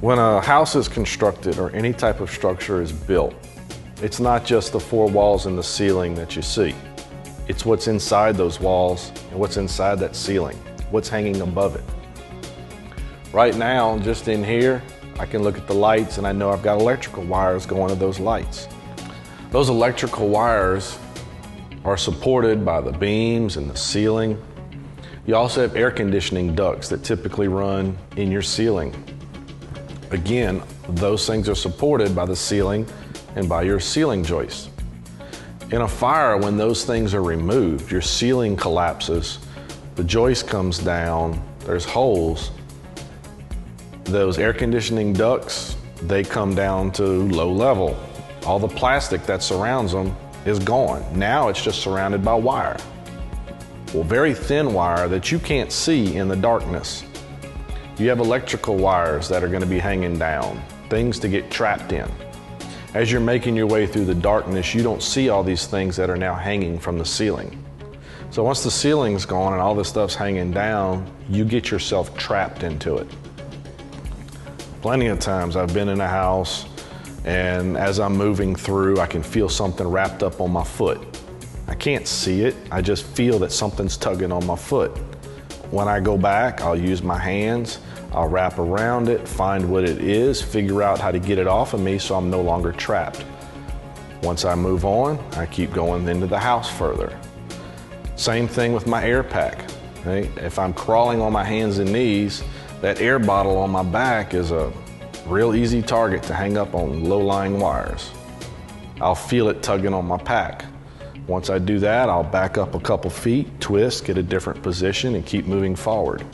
When a house is constructed or any type of structure is built, it's not just the four walls and the ceiling that you see. It's what's inside those walls and what's inside that ceiling, what's hanging above it. Right now, just in here, I can look at the lights and I know I've got electrical wires going to those lights. Those electrical wires are supported by the beams and the ceiling. You also have air conditioning ducts that typically run in your ceiling. Again, those things are supported by the ceiling and by your ceiling joists. In a fire, when those things are removed, your ceiling collapses, the joist comes down, there's holes. Those air conditioning ducts, they come down to low level. All the plastic that surrounds them is gone. Now it's just surrounded by wire. Well, very thin wire that you can't see in the darkness. You have electrical wires that are going to be hanging down, things to get trapped in. As you're making your way through the darkness, you don't see all these things that are now hanging from the ceiling. So once the ceiling's gone and all this stuff's hanging down, you get yourself trapped into it. Plenty of times I've been in a house and as I'm moving through, I can feel something wrapped up on my foot. I can't see it, I just feel that something's tugging on my foot. When I go back, I'll use my hands, I'll wrap around it, find what it is, figure out how to get it off of me so I'm no longer trapped. Once I move on, I keep going into the house further. Same thing with my air pack. Right? If I'm crawling on my hands and knees, that air bottle on my back is a real easy target to hang up on low-lying wires. I'll feel it tugging on my pack. Once I do that, I'll back up a couple feet, twist, get a different position, and keep moving forward.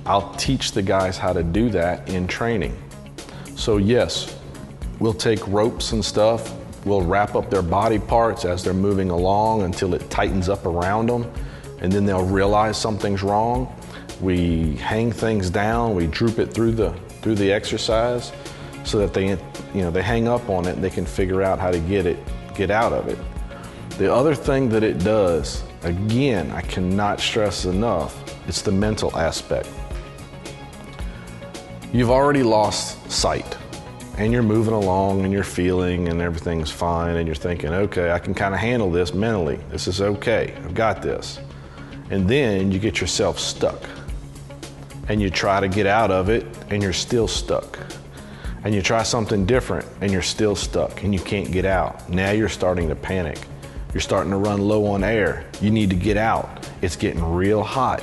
I'll teach the guys how to do that in training. So yes, we'll take ropes and stuff, we'll wrap up their body parts as they're moving along until it tightens up around them, and then they'll realize something's wrong. We hang things down, we droop it through the exercise so that they hang up on it and they can figure out how to get out of it. The other thing that it does, again, I cannot stress enough, it's the mental aspect. You've already lost sight and you're moving along and you're feeling and everything's fine and you're thinking, okay, I can kind of handle this mentally. This is okay, I've got this. And then you get yourself stuck and you try to get out of it and you're still stuck. And you try something different and you're still stuck and you can't get out. Now you're starting to panic. You're starting to run low on air. You need to get out. It's getting real hot.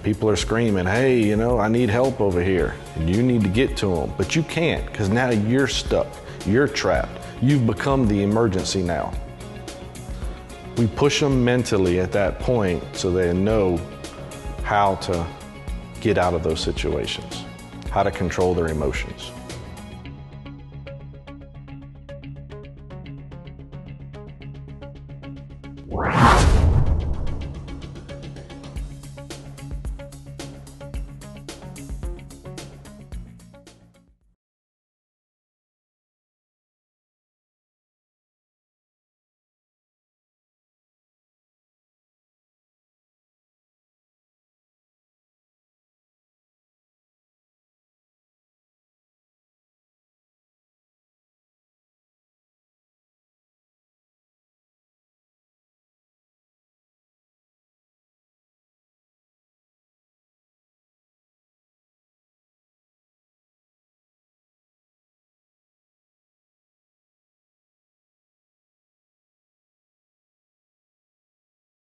People are screaming, hey, I need help over here. And you need to get to them, but you can't because now you're stuck. You're trapped. You've become the emergency now. We push them mentally at that point so they know how to get out of those situations, how to control their emotions.